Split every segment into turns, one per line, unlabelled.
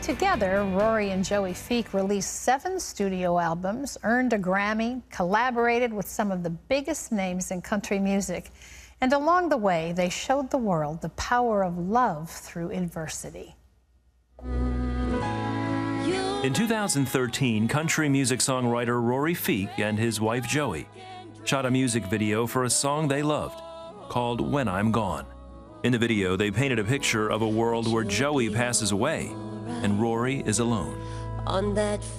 Together, Rory and Joey Feek released 7 studio albums, earned a Grammy, collaborated with some of the biggest names in country music, and along the way, they showed the world the power of love through adversity.
In 2013, country music songwriter Rory Feek and his wife Joey shot a music video for a song they loved called When I'm Gone. In the video, they painted a picture of a world where Joey passes away and Rory is alone.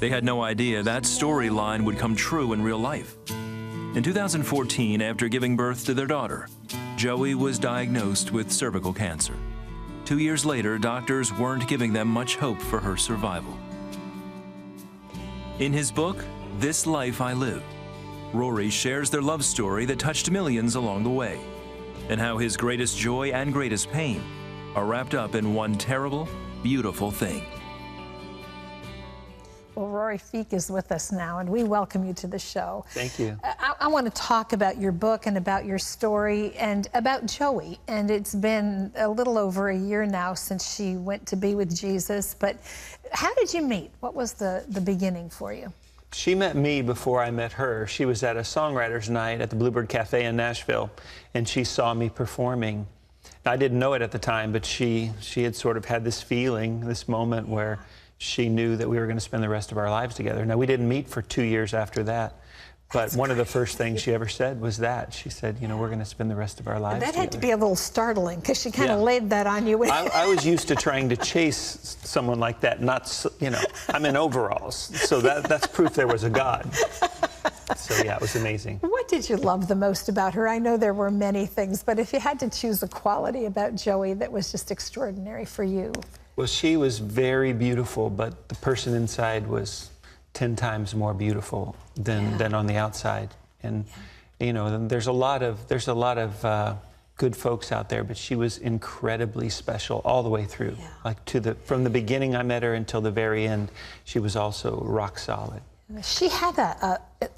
They had no idea that storyline would come true in real life. In 2014, after giving birth to their daughter, Joey was diagnosed with cervical cancer. 2 years later, doctors weren't giving them much hope for her survival. In his book, This Life I Lived, Rory shares their love story that touched millions along the way, and how his greatest joy and greatest pain are wrapped up in one terrible, beautiful thing.
Well, Rory Feek is with us now, and we welcome you to the show.
Thank you.
I want to talk about your book and about your story and about Joey. And it's been a little over a year now since she went to be with Jesus. But how did you meet? What was the beginning for you?
She met me before I met her. She was at a songwriter's night at the Bluebird Cafe in Nashville, and she saw me performing. I didn't know it at the time, but she had sort of had this feeling, this moment where she knew that we were going to spend the rest of our lives together. Now, we didn't meet for 2 years after that, but one of the first things she ever said was that. She said, you know, we're going to spend the rest of our lives together.
That had to be a little startling, because she kind of laid that on you.
I was used to trying to chase someone like that, not, you know, I'm in overalls, so that's proof there was a God. So, yeah, it was amazing.
What did you love the most about her? I know there were many things, but if you had to choose a quality about Joey that was just extraordinary for you.
Well, she was very beautiful, but the person inside was 10 times more beautiful than on the outside. And, you know, there's a lot of good folks out there, but she was incredibly special all the way through. Like from the beginning I met her until the very end, she was also rock solid.
She had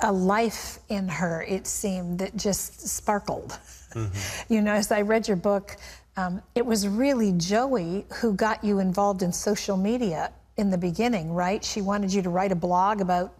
a life in her, it seemed, that just sparkled. Mm-hmm. You know, as I read your book, it was really Joey who got you involved in social media in the beginning, right? She wanted you to write a blog about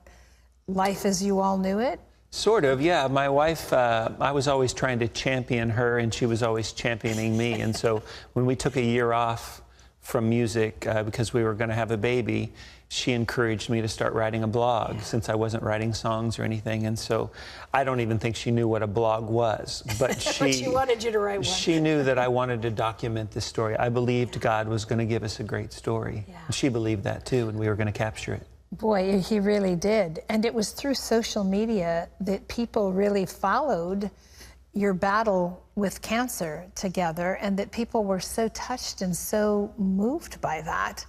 life as you all knew it?
Sort of, yeah. My wife, I was always trying to champion her, and she was always championing me. And so when we took a year off from music because we were going to have a baby, she encouraged me to start writing a blog since I wasn't writing songs or anything. And so I don't even think she knew what a blog was. But
she wanted you to write one.
She knew that I wanted to document this story. I believed God was going to give us a great story. Yeah. And she believed that too, and we were going to capture it.
Boy, he really did. And it was through social media that people really followed your battle with cancer together, and that people were so touched and so moved by that.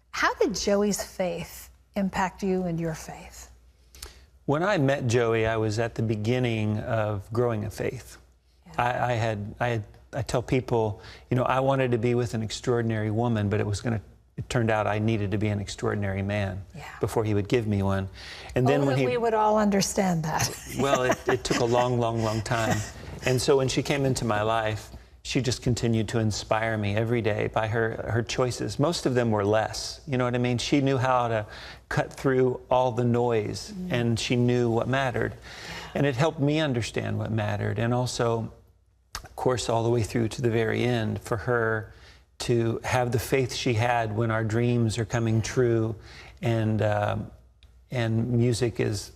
How did Joey's faith impact you and your faith?
When I met Joey, I was at the beginning of growing a faith. Yeah. I tell people, you know, I wanted to be with an extraordinary woman, but it turned out I needed to be an extraordinary man before he would give me one. And then when
we would all understand that.
Well, it took a long, long, long time. And so when she came into my life, she just continued to inspire me every day by her choices. Most of them were less, you know what I mean? She knew how to cut through all the noise, and she knew what mattered. And it helped me understand what mattered. And also, of course, all the way through to the very end, for her to have the faith she had when our dreams are coming true, and music is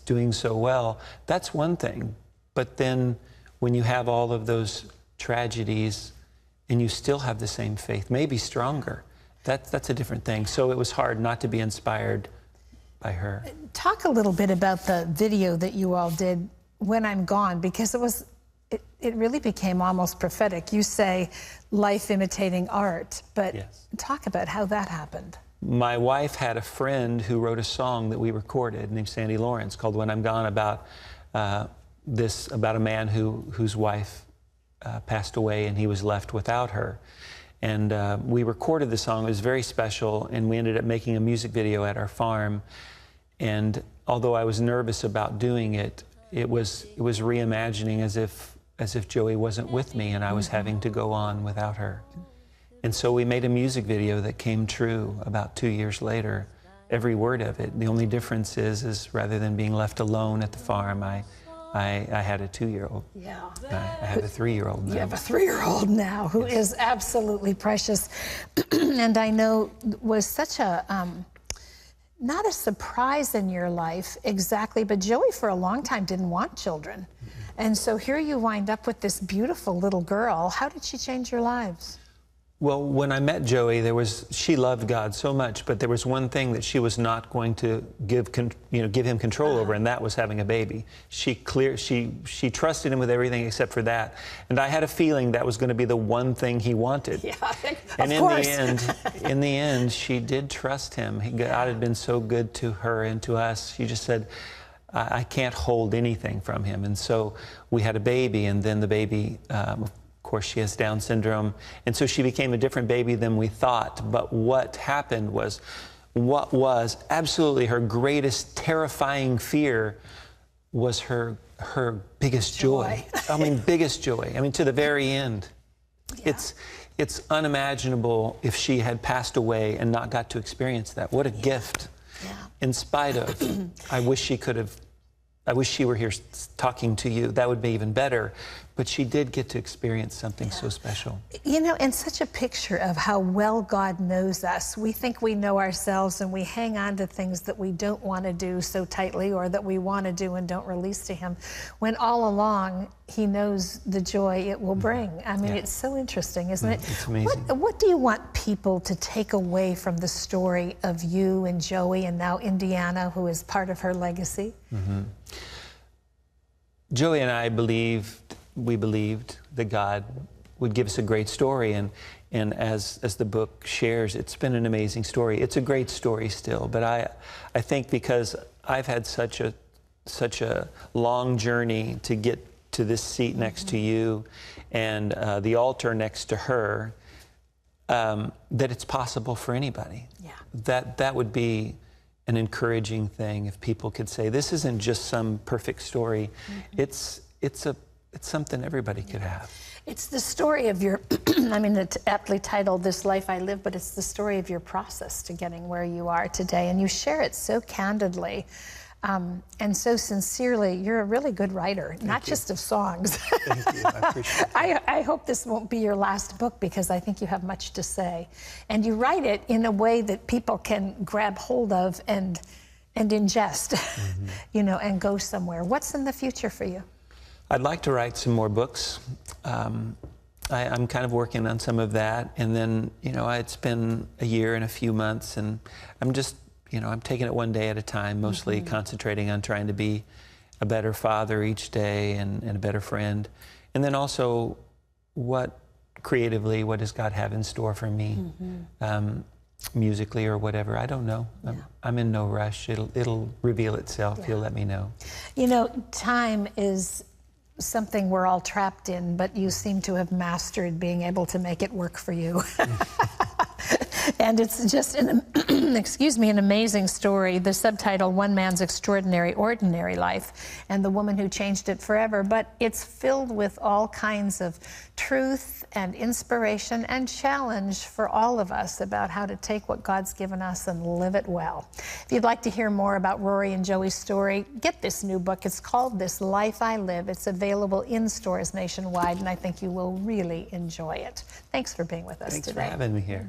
doing so well, that's one thing. But then when you have all of those tragedies and you still have the same faith, maybe stronger, that's a different thing. So it was hard not to be inspired by her.
Talk a little bit about the video that you all did, When I'm Gone, because it really became almost prophetic. You say life imitating art, but talk about how that happened.
My wife had a friend who wrote a song that we recorded named Sandy Lawrence called When I'm Gone, about a man whose wife passed away and he was left without her. And we recorded the song. It was very special, and we ended up making a music video at our farm. And although I was nervous about doing it, it was reimagining as if Joey wasn't with me and I was having to go on without her. And so we made a music video that came true about 2 years later, every word of it. The only difference is rather than being left alone at the farm, I had a 2-year-old.
Yeah.
I have a 3-year-old now.
You have a 3-year-old now who is absolutely precious. And I know was such a, not a surprise in your life exactly, but Joey for a long time didn't want children. And so here you wind up with this beautiful little girl. How did she change your lives?
Well, when I met Joey, she loved God so much, but there was one thing that she was not going to give him control over, and that was having a baby. She trusted him with everything except for that. And I had a feeling that was going to be the one thing he wanted.
Yeah,
and
of course.
in the end, she did trust him. God had been so good to her and to us. She just said, I can't hold anything from him. And so we had a baby, and then the baby, of course, she has Down syndrome, and so she became a different baby than we thought. But what happened was, what was absolutely her greatest terrifying fear was her biggest joy. I mean, biggest joy. I mean, to the very end. Yeah. It's unimaginable if she had passed away and not got to experience that. What a gift. Yeah. In spite of, I wish she were here talking to you. That would be even better. But she did get to experience something so special. You
know, and such a picture of how well God knows us. We think we know ourselves, and we hang on to things that we don't want to do so tightly, or that we want to do and don't release to him, when all along he knows the joy it will bring. I mean, it's so interesting, isn't it?
It's amazing.
What do you want people to take away from the story of you and Joey, and now Indiana, who is part of her legacy?
Joey and I we believed that God would give us a great story, and as the book shares, it's been an amazing story. It's a great story still, but I think because I've had such a long journey to get to this seat next to you and the altar next to her, that it's possible for anybody. Yeah. That would be an encouraging thing if people could say, this isn't just some perfect story. It's something everybody could have.
It's the story of your, I mean, it's aptly titled This Life I Live, but it's the story of your process to getting where you are today. And you share it so candidly and so sincerely. You're a really good writer, not just of songs.
Thank you, I appreciate that.
I hope this won't be your last book, because I think you have much to say. And you write it in a way that people can grab hold of and ingest, you know, and go somewhere. What's in the future for you?
I'd like to write some more books. I'm kind of working on some of that, and then, you know, it's been a year and a few months, and I'm just, you know, I'm taking it one day at a time, mostly concentrating on trying to be a better father each day and a better friend. And then also, creatively, what does God have in store for me? Musically or whatever, I don't know. I'm in no rush. It'll reveal itself. You'll let me know. You know, time is something we're all trapped in, but you seem to have mastered being able to make it work for you. And it's just an, an amazing story. The subtitle, One Man's Extraordinary Ordinary Life, and the Woman Who Changed It Forever. But it's filled with all kinds of truth and inspiration and challenge for all of us about how to take what God's given us and live it well. If you'd like to hear more about Rory and Joey's story, get this new book. It's called This Life I Live. It's available in stores nationwide, and I think you will really enjoy it. Thanks for being with us today. Thanks for having me here.